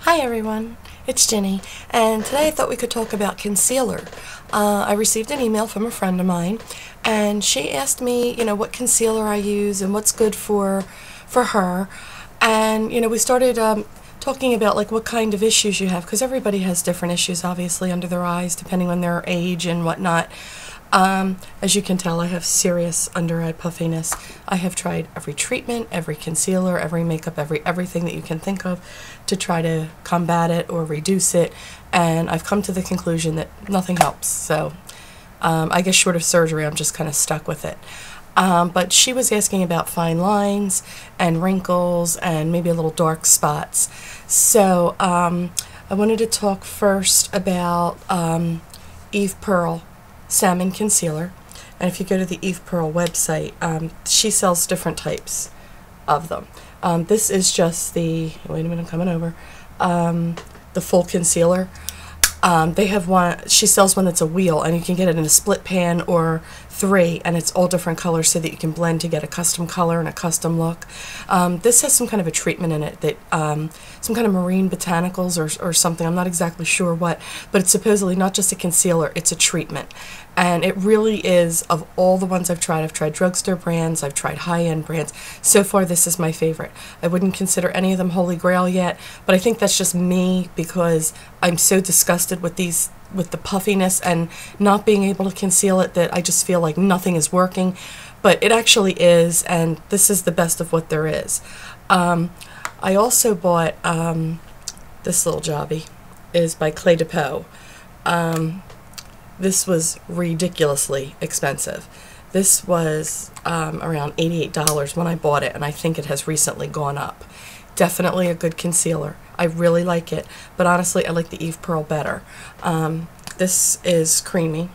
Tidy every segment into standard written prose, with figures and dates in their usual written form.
Hi everyone, it's Jenny, and today I thought we could talk about concealer. I received an email from a friend of mine, and she asked me, what concealer I use and what's good for her. And, we started talking about like what kind of issues you have, because everybody has different issues, obviously, under their eyes, depending on their age and whatnot. As you can tell, I have serious under-eye puffiness. I have tried every treatment, every concealer, every makeup, everything that you can think of to try to combat it or reduce it, and I've come to the conclusion that nothing helps. So I guess short of surgery, I'm just kind of stuck with it. But she was asking about fine lines and wrinkles and maybe a little dark spots. So I wanted to talk first about Eve Pearl Salmon Concealer. And if you go to the Eve Pearl website, she sells different types of them. This is just the, wait a minute, I'm coming over, the full concealer. They have one, she sells one that's a wheel, and you can get it in a split pan or 3, and it's all different colors so that you can blend to get a custom color and a custom look. This has some kind of a treatment in it that, some kind of marine botanicals or something, I'm not exactly sure what, but it's supposedly not just a concealer, it's a treatment. And it really is, of all the ones I've tried drugstore brands, I've tried high-end brands. So far, this is my favorite. I wouldn't consider any of them holy grail yet, but I think that's just me because I'm so disgusted with the puffiness and not being able to conceal it that I just feel like nothing is working. But it actually is, and this is the best of what there is. I also bought this little jobby. It is by Cle de Peau. This was ridiculously expensive. This was around $88 when I bought it, and I think it has recently gone up. Definitely a good concealer. I really like it, but honestly, I like the Eve Pearl better. This is creamy,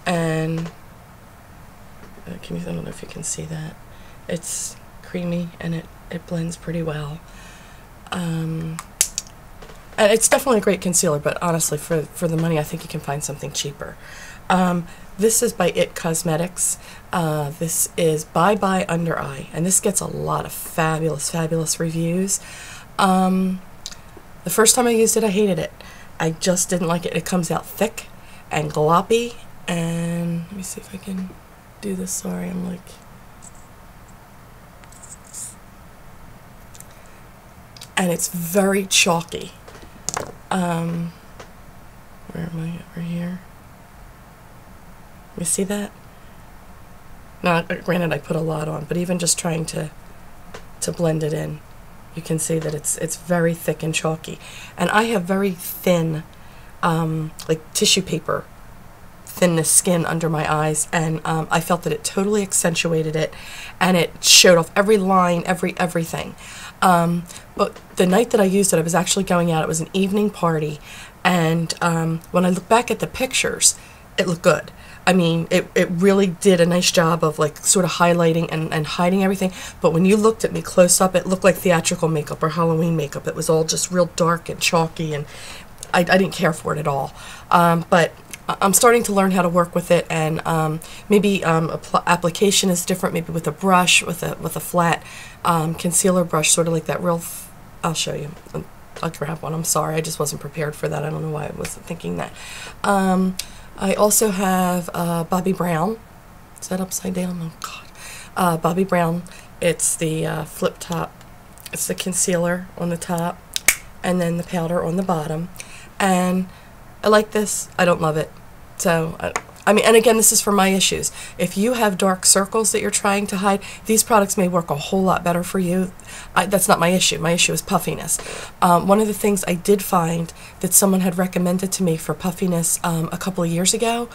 and I don't know if you can see that. It's creamy, and it blends pretty well. And it's definitely a great concealer, but honestly, for the money, I think you can find something cheaper. This is by It Cosmetics. This is Bye Bye Under Eye, and this gets a lot of fabulous reviews. The first time I used it, I hated it. I just didn't like it. It comes out thick and gloppy, and let me see if I can do this. Sorry, I'm like... And it's very chalky. Where am I? Over here. You see that? Now, granted, I put a lot on, but even just trying to blend it in, you can see that it's very thick and chalky. And I have very thin, like tissue paper thinness skin under my eyes, and I felt that it totally accentuated it, and it showed off every line, everything. But the night that I used it, I was actually going out. It was an evening party, and when I look back at the pictures, it looked good. I mean, it really did a nice job of like sort of highlighting and hiding everything. But when you looked at me close up, it looked like theatrical makeup or Halloween makeup. It was all just real dark and chalky, and I didn't care for it at all. But I'm starting to learn how to work with it, and maybe application is different. Maybe with a brush, with a flat concealer brush, sort of like that real. I'll show you. I'll grab one. I'm sorry, I just wasn't prepared for that. I don't know why I wasn't thinking that. I also have Bobbi Brown. Is that upside down? Oh God. Bobbi Brown. It's the flip top. It's the concealer on the top, and then the powder on the bottom. And I like this. I don't love it. So, I mean, and again, this is for my issues. If you have dark circles that you're trying to hide, these products may work a whole lot better for you. That's not my issue. My issue is puffiness. One of the things I did find that someone had recommended to me for puffiness a couple of years ago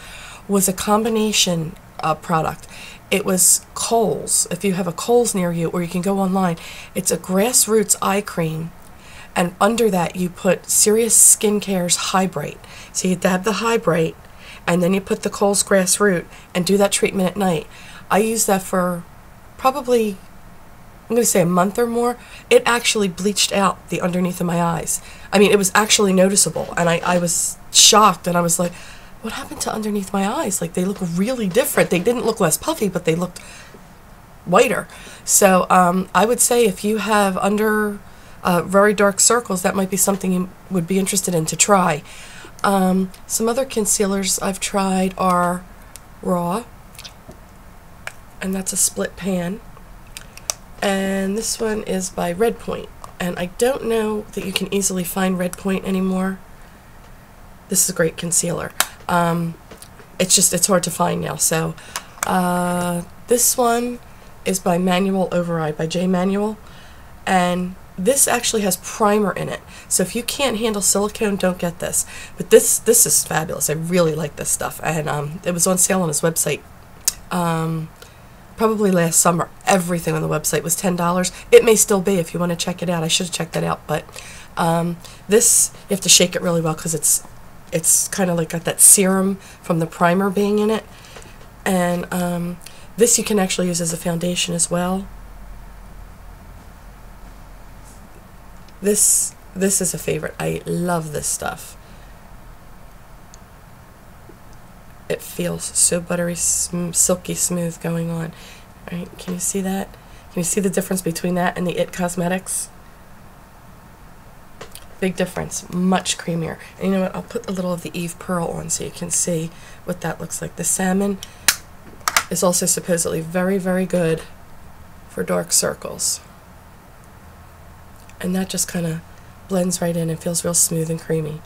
was a combination product. It was Kohl's. If you have a Kohl's near you, or you can go online, it's a grassroots eye cream. And under that, you put Serious Skincare's Hydrate. So you dab the Hydrate, and then you put the Kohl's Grassroot and do that treatment at night. I used that for probably, I'm going to say a month or more. It actually bleached out the underneath of my eyes. I mean, it was actually noticeable, and I was shocked, and I was like, what happened to underneath my eyes? Like, they look really different. They didn't look less puffy, but they looked whiter. So I would say if you have under very dark circles, that might be something you would be interested in to try. Some other concealers I've tried are Raw, and that's a split pan. And this one is by Red Point, and I don't know that you can easily find Red Point anymore. This is a great concealer. It's hard to find now. So this one is by Manual Override, by J Manual, and this actually has primer in it. So if you can't handle silicone, don't get this. But this is fabulous. I really like this stuff, and it was on sale on his website. Probably last summer. Everything on the website was $10. It may still be if you want to check it out. I should have checked that out. But this, you have to shake it really well because it's kind of like got that serum from the primer being in it. And this you can actually use as a foundation as well. This is a favorite. I love this stuff. It feels so buttery, silky smooth going on. All right, can you see that? Can you see the difference between that and the IT Cosmetics? Big difference, much creamier. And you know what? I'll put a little of the Eve Pearl on so you can see what that looks like. The Salmon is also supposedly very, very good for dark circles. And that just kind of blends right in and feels real smooth and creamy.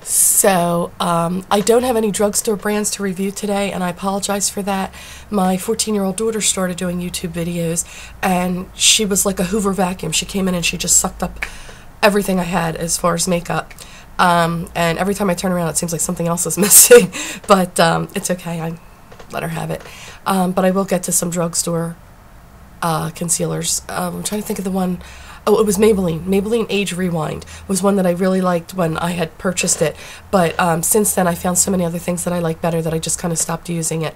So, I don't have any drugstore brands to review today, and I apologize for that. My 14-year-old daughter started doing YouTube videos, and she was like a Hoover vacuum. She came in and she just sucked up everything I had as far as makeup. And every time I turn around, it seems like something else is missing. But it's okay. I let her have it. But I will get to some drugstore concealers. I'm trying to think of the one. Oh, it was Maybelline. Maybelline Age Rewind was one that I really liked when I had purchased it. But since then, I found so many other things that I like better that I just kind of stopped using it.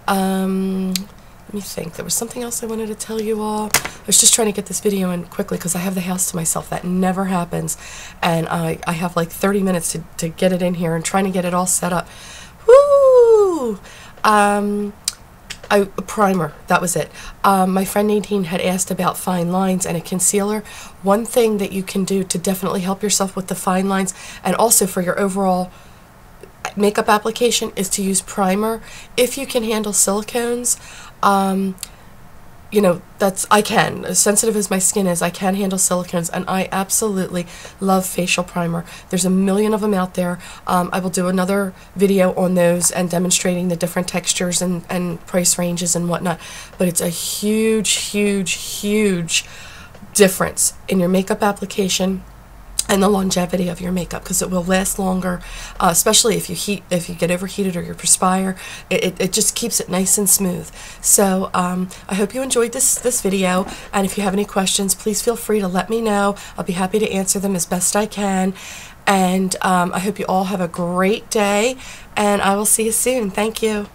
Let me think. There was something else I wanted to tell you all. I was just trying to get this video in quickly because I have the house to myself. That never happens. And I have like 30 minutes to get it in here and trying to get it all set up. Woo! A primer, that was it. My friend Nadine had asked about fine lines and a concealer. One thing that you can do to definitely help yourself with the fine lines and also for your overall makeup application is to use primer. If you can handle silicones, you know, I can. As sensitive as my skin is, I can handle silicones, and I absolutely love facial primer. There's a million of them out there. I will do another video on those and demonstrating the different textures and price ranges and whatnot. But it's a huge, huge, huge difference in your makeup application and the longevity of your makeup, because it will last longer, especially if you get overheated or you perspire. It just keeps it nice and smooth. So I hope you enjoyed this video, and if you have any questions, please feel free to let me know. I'll be happy to answer them as best I can. And I hope you all have a great day, and I will see you soon. Thank you.